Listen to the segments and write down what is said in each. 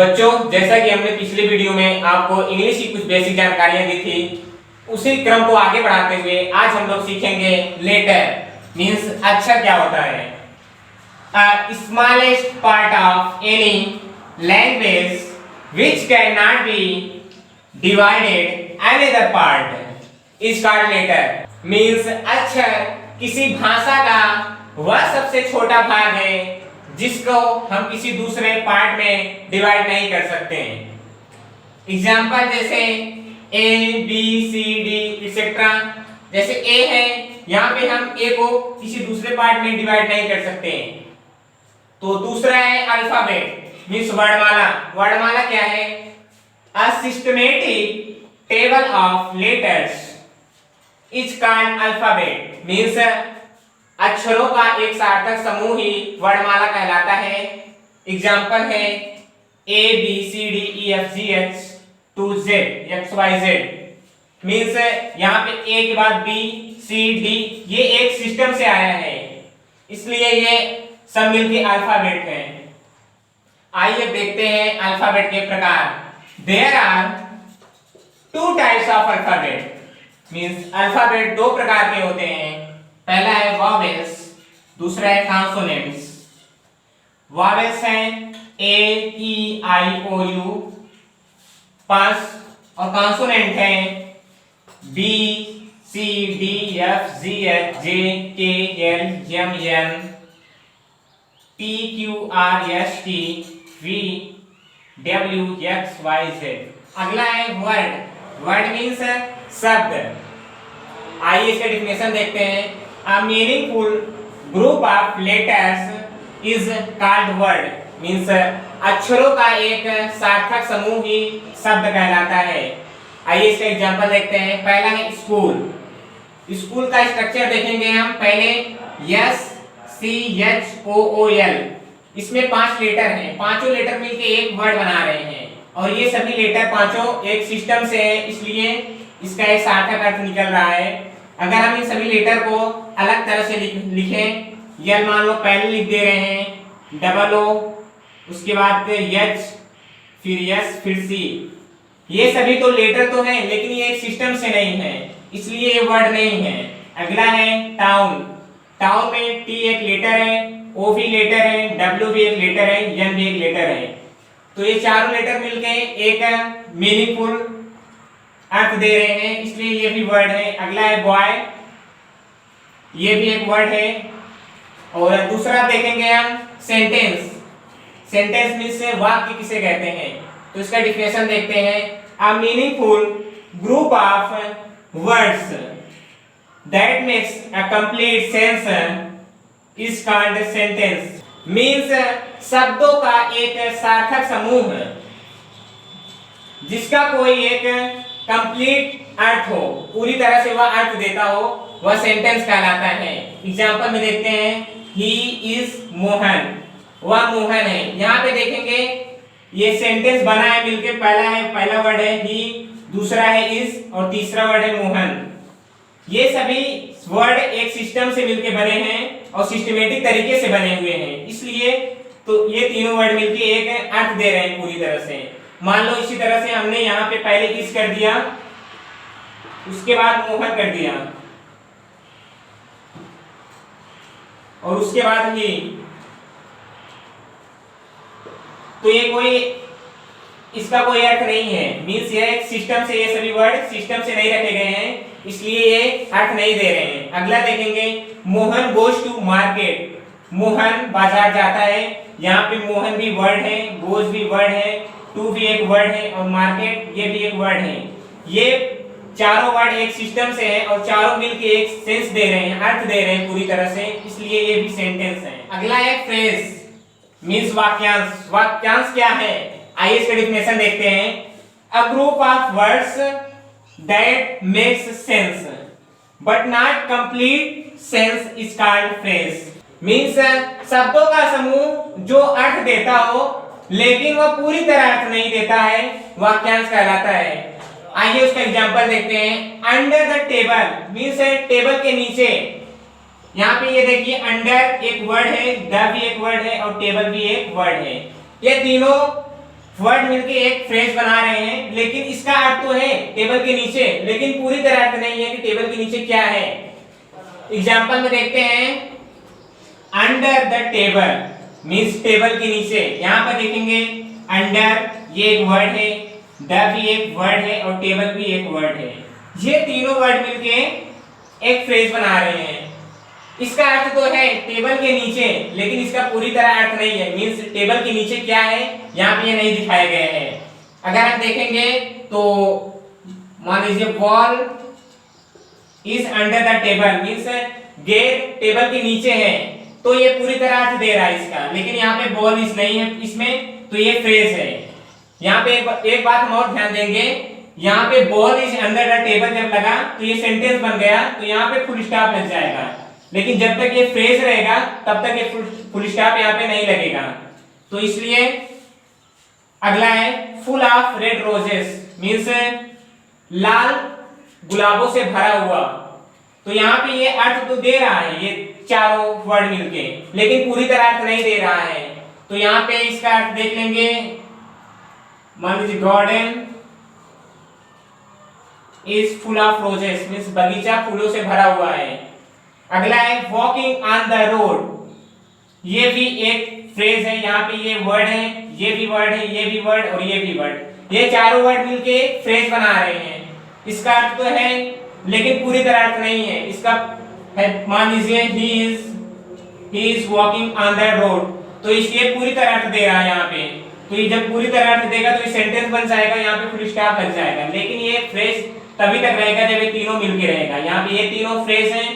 बच्चों, जैसा कि हमने पिछले वीडियो में आपको इंग्लिश की कुछ बेसिक जानकारियां दी थी, उसी क्रम को आगे बढ़ाते हुए आज हम लोग सीखेंगे लेटर मींस अक्षर क्या होता है। Smallest part of any language which cannot be divided another part is called letter means अक्षर किसी भाषा का वह सबसे छोटा भाग है जिसको हम किसी दूसरे पार्ट में डिवाइड नहीं कर सकते हैं। एग्जाम्पल जैसे A B C D etcetera, जैसे ए है, यहाँ पे हम ए को किसी दूसरे पार्ट में डिवाइड नहीं कर सकते हैं। तो दूसरा है अल्फाबेट मींस वर्णमाला। वर्णमाला क्या है? A systematic table of letters is called alphabet means अक्षरों का एक सार्थक समूह ही वर्णमाला कहलाता है। एग्जाम्पल है A B C D E F G H to Z X Y Z means यहाँ पे ए के बाद बी सी डी, ये एक सिस्टम से आया है, इसलिए ये सब मिलके अल्फाबेट है। आइए देखते हैं अल्फाबेट के प्रकार। There are two types of alphabet means alphabet दो प्रकार के होते हैं। पहला है वॉवेल्स, दूसरा है कॉन्सोनेंट्स। वॉवेल्स हैं ए ई आई ओ यू 5 और कॉन्सोनेंट हैं B C D F G H J K L M N P Q R S T V W X Y Z. अगला है वर्ड। वर्ड मीन्स शब्द। आइए इसका डिफिनेशन देखते हैं। A meaningful group of letters is called word means अक्षरों का एक सार्थक समूह ही शब्द कहलाता है। आइए इसका एग्जांपल देखते हैं। पहला है स्कूल। स्कूल का स्ट्रक्चर देखेंगे हम। पहले S C H O O L, इसमें 5 लेटर हैं। पांचों लेटर मिलके एक वर्ड बना रहे हैं और ये सभी लेटर पांचों एक सिस्टम से है, इसलिए इसका एक सार्थक अर्थ निकल रहा है। अगर हम इन सभी लेटर को अलग तरह से लिखें, यह मान लो पहले लिख दे रहे हैं डबल ओ, उसके बाद एच, फिर एस, फिर सी, ये सभी तो लेटर तो हैं लेकिन ये एक सिस्टम से नहीं है, इसलिए ये वर्ड नहीं है। अगला है टाउन। टाउन में टी एक लेटर है, ओ भी लेटर है, डब्ल्यू भी एक लेटर है, एन भी एक लेटर है। तो ये चारों लेटर मिलके एक मीनिंगफुल अर्थ दे रहे हैं, इसलिए ये भी वर्ड है। अगला है बॉय, ये भी एक वर्ड है। और दूसरा देखेंगे हम सेंटेंस। सेंटेंस मींस वाक्य किसे कहते हैं, तो इसका डिफिनेशन देखते हैं। A meaningful group of words that makes a complete sense is called sentence means शब्दों का एक सार्थक समूह जिसका कोई एक कंप्लीट अर्थ हो, पूरी तरह से वह अर्थ देता हो, वह सेंटेंस कहलाता है। एग्जांपल में देखते हैं ही इज मोहन, वह मोहन है। यहाँ पे देखेंगे ये सेंटेंस बना है मिलके। पहला वर्ड है ही, दूसरा है इज और तीसरा वर्ड है मोहन। ये सभी वर्ड एक सिस्टम से मिलके बने हैं और सिस्टमेटिक तरीके से बने हुए हैं, इसलिए तो ये तीनों वर्ड मिलके एक अर्थ दे रहे हैं पूरी तरह से। मान लो इसी तरह से हमने यहाँ पे पहले इस कर दिया, उसके बाद मोहन कर दिया और उसके बाद ही, तो ये कोई इसका कोई अर्थ नहीं है। मींस ये एक सिस्टम से, ये सभी वर्ड सिस्टम से नहीं रखे गए हैं, इसलिए ये अर्थ नहीं दे रहे हैं। अगला देखेंगे Mohan goes to market. Mohan बाजार जाता है, यहाँ पे मोहन भी वर्ड है, गोज भी वर्ड है, टू भी एक वर्ड है और मार्केट ये भी एक वर्ड है। ये चारों वर्ड एक सिस्टम से है और चारों मिलके एक सेंस दे रहे हैं, अर्थ दे रहे हैं पूरी तरह से, इसलिए ये भी सेंटेंस है। अगला है फ्रेज मींस वाक्यांश। वाक्यांश क्या है? आइए इसका डिफिनेशन देखते हैं। A group of words that makes sense but not complete sense is called phrase means शब्दों का समूह जो अर्थ देता हो लेकिन वह पूरी तरह अर्थ नहीं देता है, वाक्यांश कहलाता है। आइए उसका एग्जांपल देखते हैं। Under the table means table के नीचे। यहाँ पे ये देखिए अंडर एक वर्ड है, द भी एक वर्ड है और टेबल भी एक वर्ड है। ये तीनों वर्ड मिलके एक फ्रेज बना रहे हैं, लेकिन इसका अर्थ तो है टेबल के नीचे, लेकिन पूरी तरह अर्थ नहीं है कि टेबल के नीचे क्या है। एग्जांपल में देखते हैं, under the table means table के नीचे। यहां पर देखेंगे अंडर ये एक वर्ड है, द भी एक वर्ड है और टेबल भी एक वर्ड है। ये तीनों वर्ड मिलके एक फ्रेज बना रहे हैं। इसका अर्थ तो है टेबल के नीचे, लेकिन इसका पूरी तरह अर्थ नहीं है। मींस टेबल के नीचे क्या है यहाँ पे ये नहीं दिखाए गए हैं। अगर हम देखेंगे तो मान लीजिए ball is under the table means गेंद टेबल के नीचे है, तो ये पूरी तरह अर्थ दे रहा है इसका। लेकिन यहाँ पे बॉल इज नहीं है इसमें, तो ये फ्रेज है। यहाँ पे एक बात हम और ध्यान देंगे, यहाँ पे ball is under the table जब लगा तो ये सेंटेंस बन गया, तो यहाँ पे फुल स्टॉप लग जाएगा। लेकिन जब तक ये फ्रेज रहेगा तब तक ये फुल स्टॉप यहाँ पे नहीं लगेगा। तो इसलिए अगला है full of red roses means लाल गुलाबों से भरा हुआ। तो यहाँ पे ये अर्थ तो दे रहा है ये चारों वर्ड मिलके, लेकिन पूरी तरह अर्थ नहीं दे रहा है। तो यहाँ पे इसका अर्थ देख लेंगे, मान लीजिए garden is full of roses means बगीचा फूलों से भरा हुआ है। अगला है वॉकिंग ऑन द रोड, ये भी एक फ्रेज है। यहाँ पे ये वर्ड है, ये भी वर्ड है, ये भी वर्ड और ये भी वर्ड, ये चारों वर्ड मिलके फ्रेज बना रहे हैं। इसका अर्थ तो है लेकिन पूरी तरह अर्थ नहीं है। इसका है मान लीजिए he is walking on the road, तो ये पूरी तरह अर्थ दे रहा है यहाँ पे। तो ये जब पूरी तरह अर्थ देगा तो ये सेंटेंस बन जाएगा, यहाँ पे फुल स्टॉप लग जाएगा। लेकिन ये फ्रेज तभी तक रहेगा जब ये तीनों मिलके रहेगा। यहाँ पे ये तीनों फ्रेज हैं,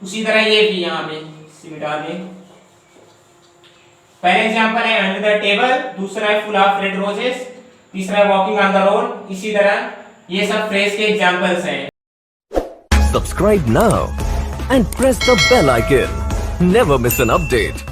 उसी तरह ये भी यहाँ पे मिटा दें। पहले एग्जांपल है अंडर द टेबल, दूसरा है फुल ऑफ रेड रोजेस, तीसरा है वॉकिंग ऑन द रोड। इसी तरह ये सब फ्रेज के एग्जांपल्स हैं। Subscribe now and press the bell icon. Never miss an update.